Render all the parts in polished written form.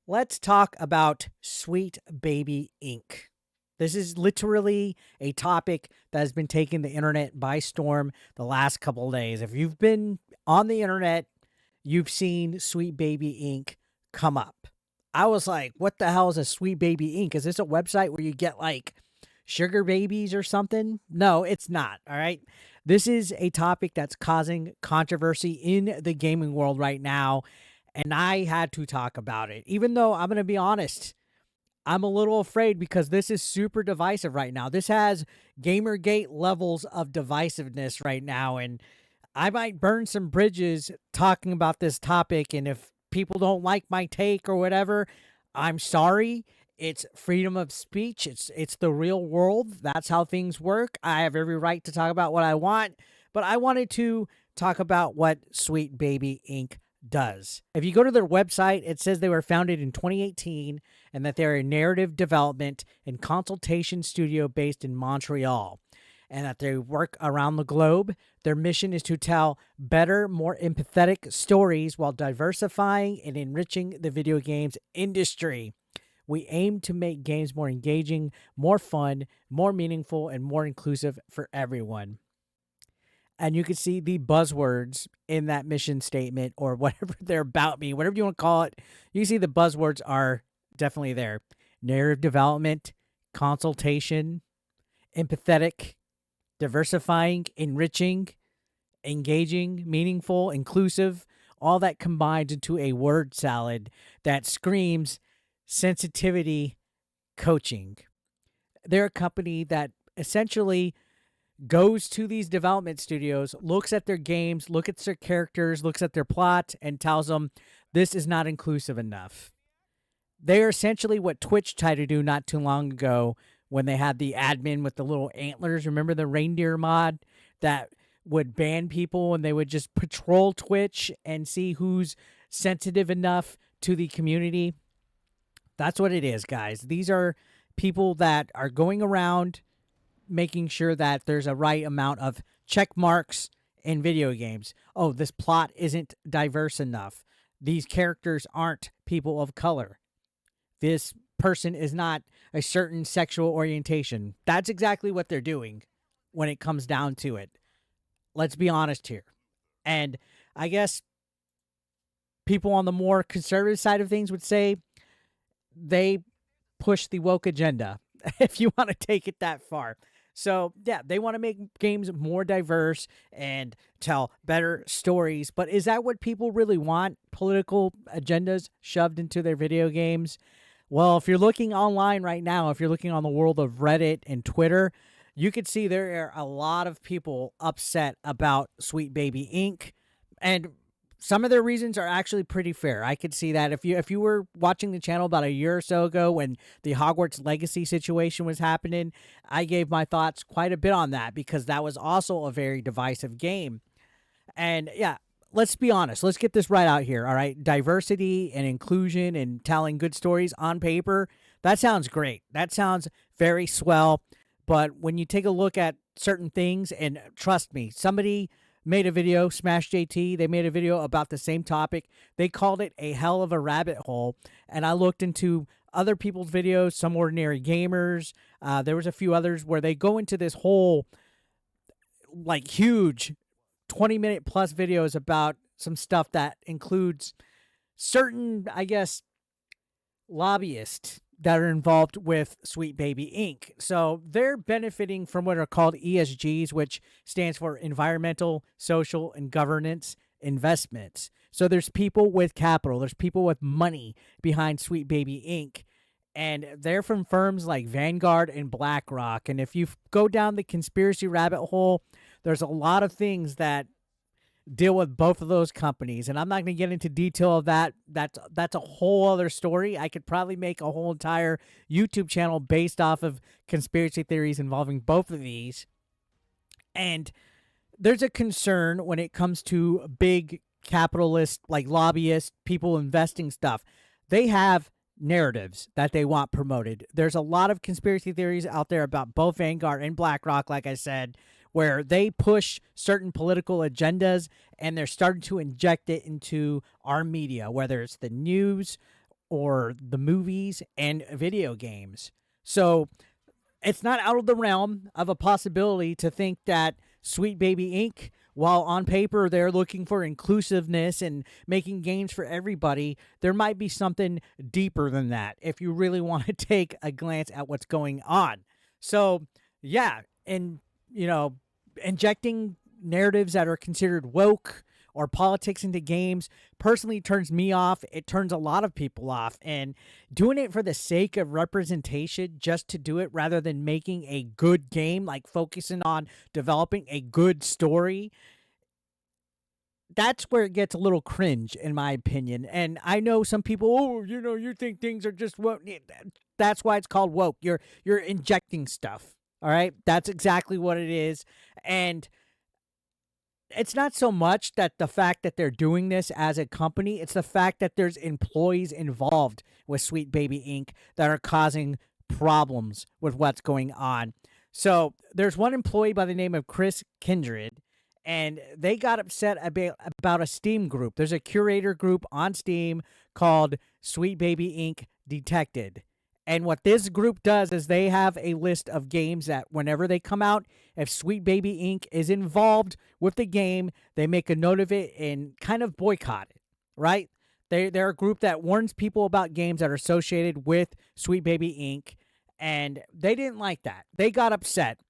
Let's talk about Sweet Baby Ink. This is literally a topic that has been taking the internet by storm the last couple of days. If you've been on the internet, you've seen Sweet Baby Ink come up. I was like, what the hell is a Sweet Baby Ink? Is this a website where you get like sugar babies or something? No, it's not. All right. This is a topic that's causing controversy in the gaming world right now. And I had to talk about it, even though I'm going to be honest. I'm a little afraid because this is super divisive right now. This has gamergate levels of divisiveness right now. And I might burn some bridges talking about this topic. And if people don't like my take or whatever, I'm sorry. It's freedom of speech. It's the real world. That's how things work. I have every right to talk about what I want, but I wanted to talk about what Sweet Baby Inc. does. If you go to their website, it says they were founded in 2018 and that they're a narrative development and consultation studio based in Montreal, and that they work around the globe. Their mission is to tell better, more empathetic stories while diversifying and enriching the video games industry. We aim to make games more engaging, more fun, more meaningful, and more inclusive for everyone. And you can see the buzzwords in that mission statement or whatever they're about me, whatever you want to call it. You see the buzzwords are definitely there. Narrative development, consultation, empathetic, diversifying, enriching, engaging, meaningful, inclusive, all that combines into a word salad that screams sensitivity coaching. They're a company that essentially goes to these development studios, looks at their games, looks at their characters, looks at their plot, and tells them this is not inclusive enough. They're essentially what Twitch tried to do not too long ago when they had the admin with the little antlers. Remember the reindeer mod that would ban people and they would just patrol Twitch and see who's sensitive enough to the community? That's what it is, guys. These are people that are going around making sure that there's a right amount of check marks in video games. Oh, this plot isn't diverse enough. These characters aren't people of color. This person is not a certain sexual orientation. That's exactly what they're doing when it comes down to it. Let's be honest here. And I guess people on the more conservative side of things would say they push the woke agenda, if you want to take it that far. So, yeah, they want to make games more diverse and tell better stories. But is that what people really want? Political agendas shoved into their video games? Well, if you're looking online right now, if you're looking on the world of Reddit and Twitter, you can see there are a lot of people upset about Sweet Baby Inc. And some of their reasons are actually pretty fair. I could see that if you were watching the channel about a year or so ago when the Hogwarts Legacy situation was happening, I gave my thoughts quite a bit on that because that was also a very divisive game. And yeah, let's be honest. Let's get this right out here, all right? Diversity and inclusion and telling good stories on paper, that sounds great. That sounds very swell. But when you take a look at certain things, and trust me, somebody made a video, Smash JT, they made a video about the same topic. They called it a hell of a rabbit hole. And I looked into other people's videos, some ordinary gamers. There was a few others where they go into this whole like huge 20-minute plus videos about some stuff that includes certain, I guess, lobbyists that are involved with Sweet Baby Inc. So they're benefiting from what are called ESGs, which stands for environmental, social, and governance investments. So there's people with capital, there's people with money behind Sweet Baby Inc. And they're from firms like Vanguard and BlackRock. And if you go down the conspiracy rabbit hole, there's a lot of things that deal with both of those companies, and I'm not going to get into detail of that. That's a whole other story. I could probably make a whole entire YouTube channel based off of conspiracy theories involving both of these. And there's a concern when it comes to big capitalist, like lobbyists, people investing stuff. They have narratives that they want promoted. There's a lot of conspiracy theories out there about both Vanguard and BlackRock, like I said, where they push certain political agendas and they're starting to inject it into our media, whether it's the news or the movies and video games. So it's not out of the realm of a possibility to think that Sweet Baby Inc., while on paper they're looking for inclusiveness and making games for everybody, there might be something deeper than that if you really want to take a glance at what's going on. So, yeah, and, injecting narratives that are considered woke or politics into games personally turns me off. It turns a lot of people off. And doing it for the sake of representation, just to do it rather than making a good game, like focusing on developing a good story, that's where it gets a little cringe, in my opinion. And I know some people, you think things are just woke. That's why it's called woke. You're injecting stuff. All right, that's exactly what it is. And it's not so much that the fact that they're doing this as a company, it's the fact that there's employees involved with Sweet Baby Inc. that are causing problems with what's going on. So there's one employee by the name of Kindred, and they got upset about a Steam group. There's a curator group on Steam called Sweet Baby Inc. Detected. And what this group does is they have a list of games that whenever they come out, if Sweet Baby Inc. is involved with the game, they make a note of it and kind of boycott it, right? They're a group that warns people about games that are associated with Sweet Baby Inc. And they didn't like that. They got upset.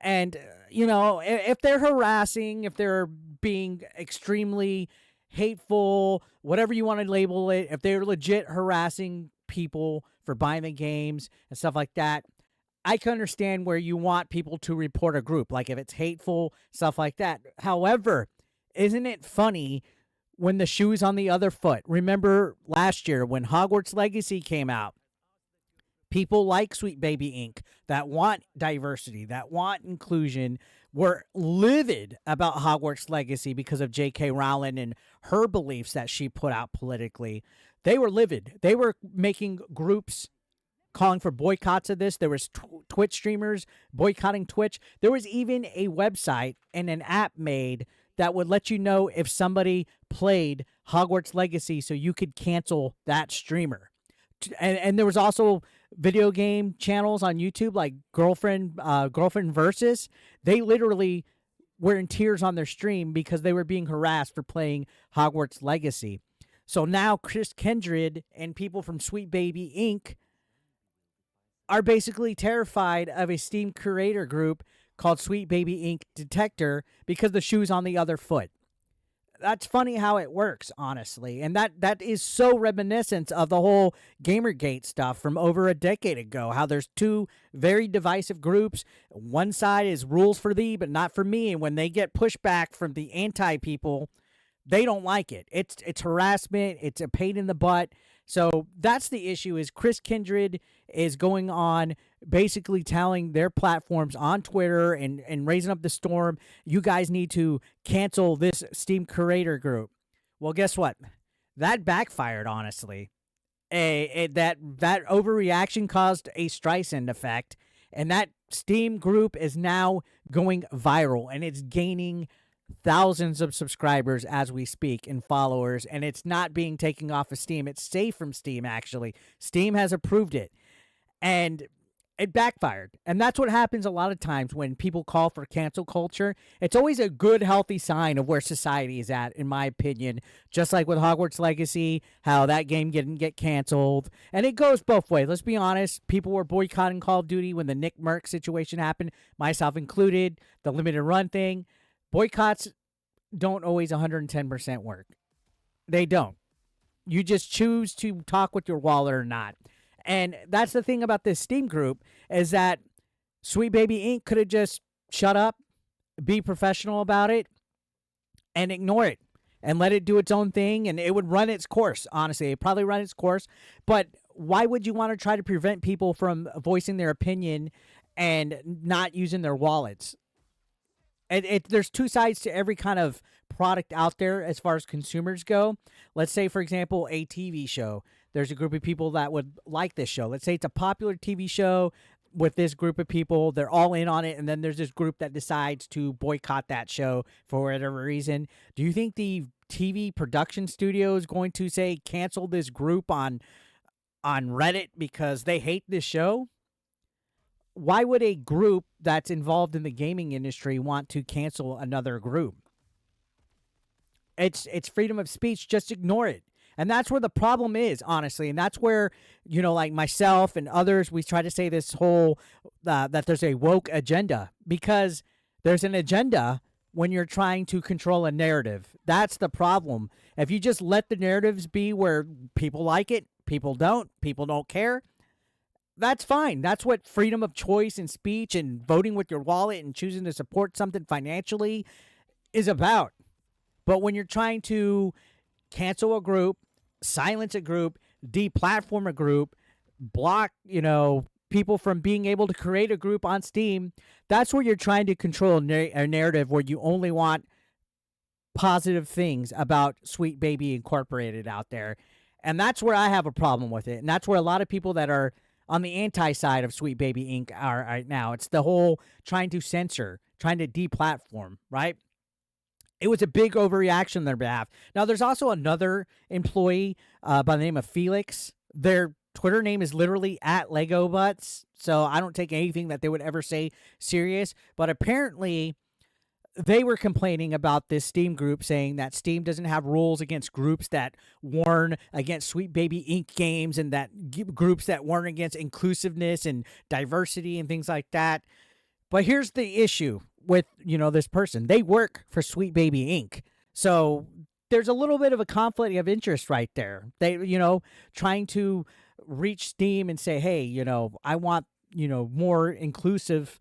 And, if they're harassing, if they're being extremely hateful, whatever you want to label it, if they're legit harassing people for buying the games and stuff like that, I can understand where you want people to report a group, like if it's hateful, stuff like that. However, isn't it funny when the shoe's on the other foot? Remember last year when Hogwarts Legacy came out, people like Sweet Baby Inc. that want diversity, that want inclusion, were livid about Hogwarts Legacy because of J.K. Rowling and her beliefs that she put out politically. They were livid. They were making groups calling for boycotts of this. There was Twitch streamers boycotting Twitch. There was even a website and an app made that would let you know if somebody played Hogwarts Legacy so you could cancel that streamer. And there was also video game channels on YouTube like Girlfriend Versus. They literally were in tears on their stream because they were being harassed for playing Hogwarts Legacy. So now Kindred and people from Sweet Baby Inc. are basically terrified of a Steam curator group called Sweet Baby Inc. Detector because the shoe's on the other foot. That's funny how it works, honestly. And that is so reminiscent of the whole Gamergate stuff from over a decade ago, how there's two very divisive groups. One side is rules for thee, but not for me. And when they get pushback from the anti-people, they don't like it. It's harassment. It's a pain in the butt. So that's the issue is Kindred is going on basically telling their platforms on Twitter and raising up the storm. You guys need to cancel this Steam curator group. Well, guess what? That backfired, honestly. That overreaction caused a streisand effect. And that Steam group is now going viral and it's gaining thousands of subscribers as we speak and followers, and it's not being taken off of Steam. It's safe from Steam, actually. Steam has approved it, and it backfired. And that's what happens a lot of times when people call for cancel culture. It's always a good, healthy sign of where society is at, in my opinion. Just like with Hogwarts Legacy, how that game didn't get canceled. And it goes both ways. Let's be honest. People were boycotting Call of Duty when the Nick Merck situation happened, myself included, the limited run thing. Boycotts don't always 110% work. They don't. You just choose to talk with your wallet or not. And that's the thing about this Steam group is that Sweet Baby Inc. could have just shut up, be professional about it, and ignore it and let it do its own thing, and it would run its course, honestly. It'd probably run its course. But why would you want to try to prevent people from voicing their opinion and not using their wallets? There's two sides to every kind of product out there as far as consumers go. Let's say, for example, a TV show. There's a group of people that would like this show. Let's say it's a popular TV show with this group of people. They're all in on it, and then there's this group that decides to boycott that show for whatever reason. Do you think the TV production studio is going to say cancel this group on on Reddit because they hate this show, why would a group that's involved in the gaming industry want to cancel another group? It's freedom of speech. Just ignore it. And that's where the problem is, honestly. And that's where, like myself and others, we try to say this whole that there's a woke agenda, because there's an agenda when you're trying to control a narrative. That's the problem. If you just let the narratives be where people like it, people don't care, that's fine. That's what freedom of choice and speech and voting with your wallet and choosing to support something financially is about. But when you're trying to cancel a group, silence a group, deplatform a group, block, people from being able to create a group on Steam, that's where you're trying to control a narrative where you only want positive things about Sweet Baby Incorporated out there. And that's where I have a problem with it. And that's where a lot of people that are on the anti-side of Sweet Baby Inc. are right now. It's the whole trying to censor, trying to deplatform, right? It was a big overreaction on their behalf. Now, there's also another employee by the name of Felix. Their Twitter name is literally @LegoButts, so I don't take anything that they would ever say serious. But apparently, they were complaining about this Steam group, saying that Steam doesn't have rules against groups that warn against Sweet Baby Inc. games, and that groups that warn against inclusiveness and diversity and things like that. But here's the issue with, this person. They work for Sweet Baby Inc. So there's a little bit of a conflict of interest right there. They, trying to reach Steam and say, hey, I want, more inclusive,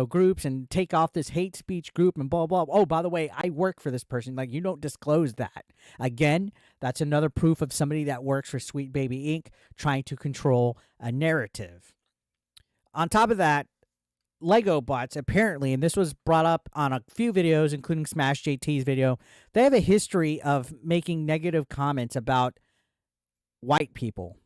groups, and take off this hate speech group and blah, blah. Oh, by the way, I work for this person. Like, you don't disclose that. Again, that's another proof of somebody that works for Sweet Baby Inc. trying to control a narrative. On top of that, Lego bots, apparently, and this was brought up on a few videos, including Smash JT's video, they have a history of making negative comments about white people,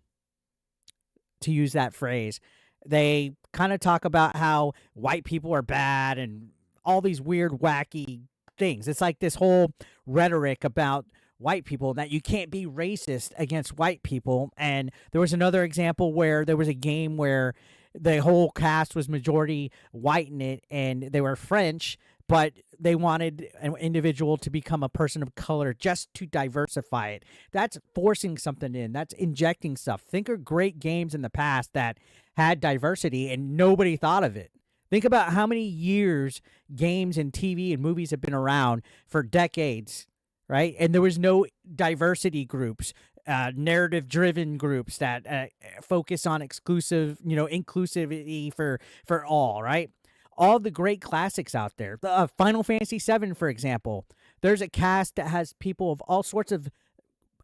to use that phrase. They kind of talk about how white people are bad and all these weird, wacky things. It's like this whole rhetoric about white people, that you can't be racist against white people. And there was another example where there was a game where the whole cast was majority white in it, and they were French, but they wanted an individual to become a person of color just to diversify it. That's forcing something in. That's injecting stuff. Think of great games in the past that had diversity and nobody thought of it. Think about how many years games and TV and movies have been around for decades, right? And there was no diversity groups, narrative-driven groups that focus on inclusivity for all, right? All the great classics out there. Final Fantasy VII, for example. There's a cast that has people of all sorts of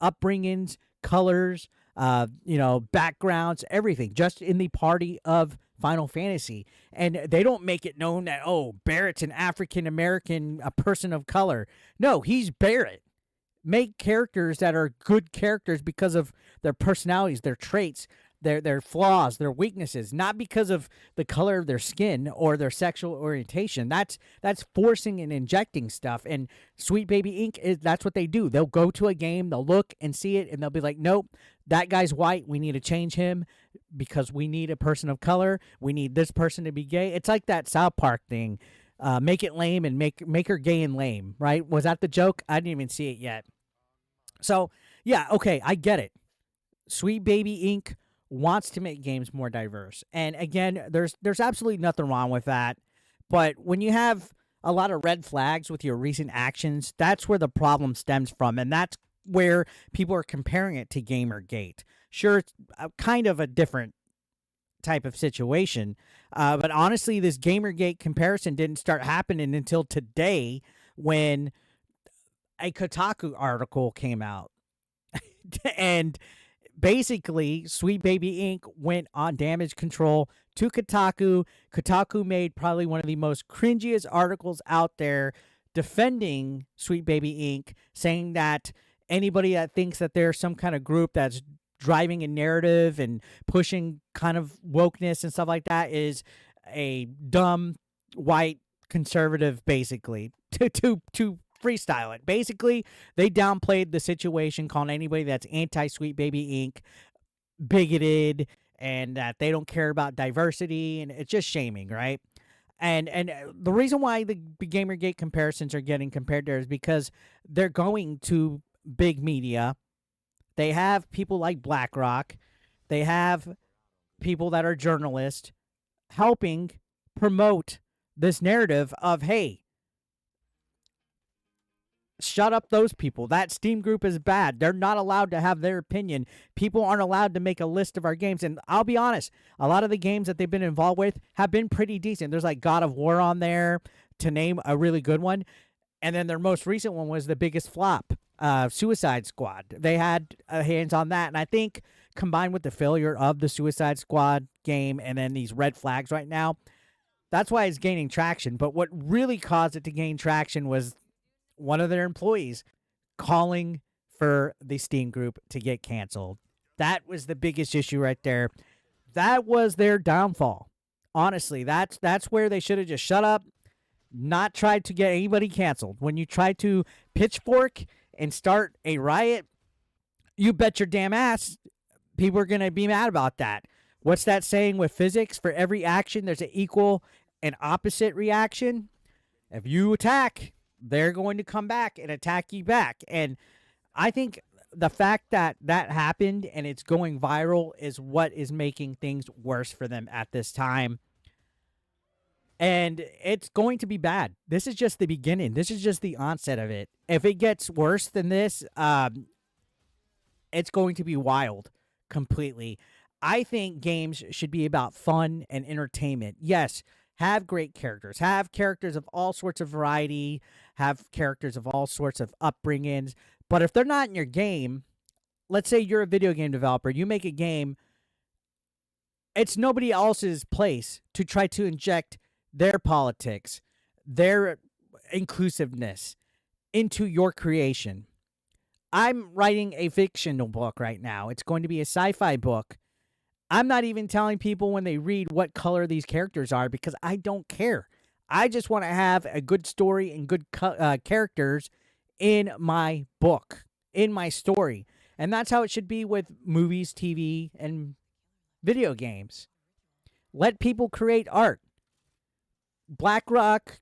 upbringings, colors, backgrounds, everything, just in the party of Final Fantasy. And they don't make it known that, Barrett's an African-American, a person of color. No, he's Barrett. Make characters that are good characters because of their personalities, their traits, their flaws, their weaknesses, not because of the color of their skin or their sexual orientation. That's forcing and injecting stuff. And Sweet Baby Inc. That's what they do. They'll go to a game, they'll look and see it, and they'll be like, nope, that guy's white. We need to change him because we need a person of color. We need this person to be gay. It's like that South Park thing. Make it lame and make her gay and lame, right? Was that the joke? I didn't even see it yet. So, yeah, okay, I get it. Sweet Baby Inc. wants to make games more diverse. And again, there's absolutely nothing wrong with that. But when you have a lot of red flags with your recent actions, that's where the problem stems from. And that's where people are comparing it to Gamergate. Sure, it's kind of a different type of situation. But honestly, this Gamergate comparison didn't start happening until today, when a Kotaku article came out. And basically, Sweet Baby Inc. went on damage control to Kotaku. Kotaku made probably one of the most cringiest articles out there defending Sweet Baby Inc., saying that anybody that thinks that there's some kind of group that's driving a narrative and pushing kind of wokeness and stuff like that is a dumb white conservative, basically, to freestyle it. Basically, they downplayed the situation, calling anybody that's anti-Sweet Baby Inc. bigoted and that they don't care about diversity, and it's just shaming, right? And the reason why the Gamergate comparisons are getting compared there is because they're going to big media. They have people like BlackRock. They have people that are journalists helping promote this narrative of, hey, shut up those people. That Steam group is bad. They're not allowed to have their opinion. People aren't allowed to make a list of our games. And I'll be honest, a lot of the games that they've been involved with have been pretty decent. There's like God of War on there, to name a really good one. And then their most recent one was the biggest flop, Suicide Squad. They had hands on that. And I think combined with the failure of the Suicide Squad game and then these red flags right now, that's why it's gaining traction. But what really caused it to gain traction was one of their employees calling for the Steam group to get canceled. That was the biggest issue right there. That was their downfall. Honestly, that's where they should have just shut up, not tried to get anybody canceled. When you try to pitchfork and start a riot, you bet your damn ass people are going to be mad about that. What's that saying with physics? For every action, there's an equal and opposite reaction. If you attack, they're going to come back and attack you back. And I think the fact that that happened and it's going viral is what is making things worse for them at this time. And it's going to be bad. This is just the beginning. This is just the onset of it. If it gets worse than this, it's going to be wild completely. I think games should be about fun and entertainment. Yes, have great characters. Have characters of all sorts of variety. Have characters of all sorts of upbringings. But if they're not in your game, let's say you're a video game developer, you make a game, it's nobody else's place to try to inject their politics, their inclusiveness into your creation. I'm writing a fictional book right now. It's going to be a sci-fi book. I'm not even telling people when they read what color these characters are because I don't care. I just want to have a good story and good characters in my book, in my story. And that's how it should be with movies, TV, and video games. Let people create art. BlackRock,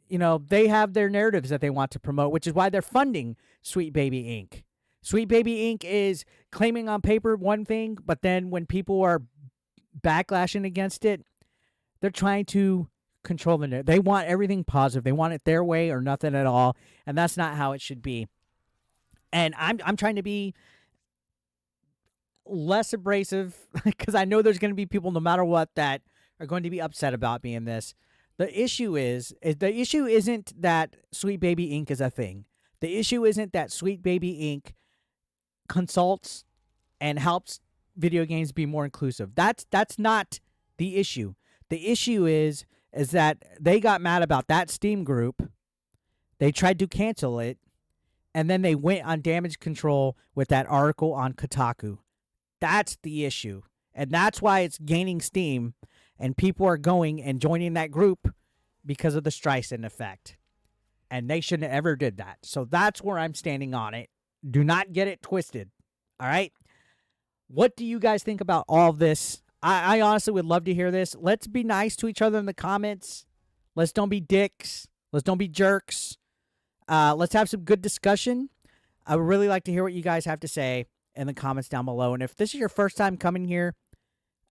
they have their narratives that they want to promote, which is why they're funding Sweet Baby Inc. Sweet Baby Inc. is claiming on paper one thing, but then when people are backlashing against it, they're trying to control the narrative. They want everything positive. They want it their way or nothing at all, and that's not how it should be. And I'm trying to be less abrasive because I know there's going to be people, no matter what, that are going to be upset about me in this. The issue isn't that Sweet Baby Inc. is a thing. The issue isn't that Sweet Baby Inc. consults and helps video games be more inclusive. That's not the issue. The issue is that they got mad about that Steam group. They tried to cancel it, and then they went on damage control with that article on Kotaku. That's the issue. And that's why it's gaining steam, and people are going and joining that group because of the streisand effect. And they shouldn't have ever did that. So that's where I'm standing on it. Do not get it twisted. All right? What do you guys think about all of this? I honestly would love to hear this. Let's be nice to each other in the comments. Let's don't be dicks. Let's don't be jerks. Let's have some good discussion. I would really like to hear what you guys have to say in the comments down below. And if this is your first time coming here,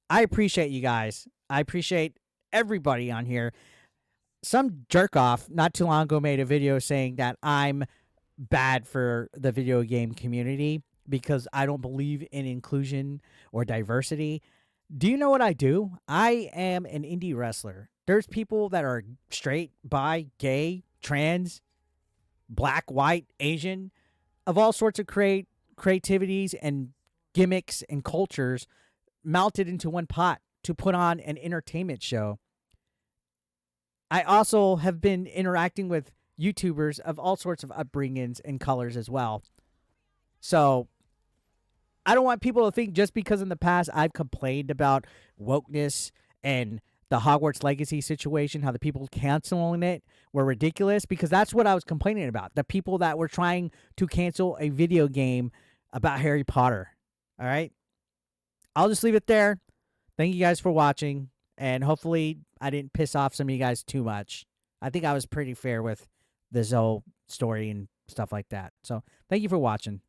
I appreciate you guys. I appreciate everybody on here. Some jerk off not too long ago made a video saying that I'm bad for the video game community because I don't believe in inclusion or diversity. Do you know what I do? I am an indie wrestler. There's people that are straight, bi, gay, trans, black, white, Asian, of all sorts of creativities and gimmicks and cultures melted into one pot to put on an entertainment show. I also have been interacting with YouTubers of all sorts of upbringings and colors as well. So I don't want people to think just because in the past I've complained about wokeness and the Hogwarts Legacy situation, how the people canceling it were ridiculous, because that's what I was complaining about. The people that were trying to cancel a video game about Harry Potter. All right? I'll just leave it there. Thank you guys for watching, and hopefully I didn't piss off some of you guys too much. I think I was pretty fair with this whole story and stuff like that. So thank you for watching.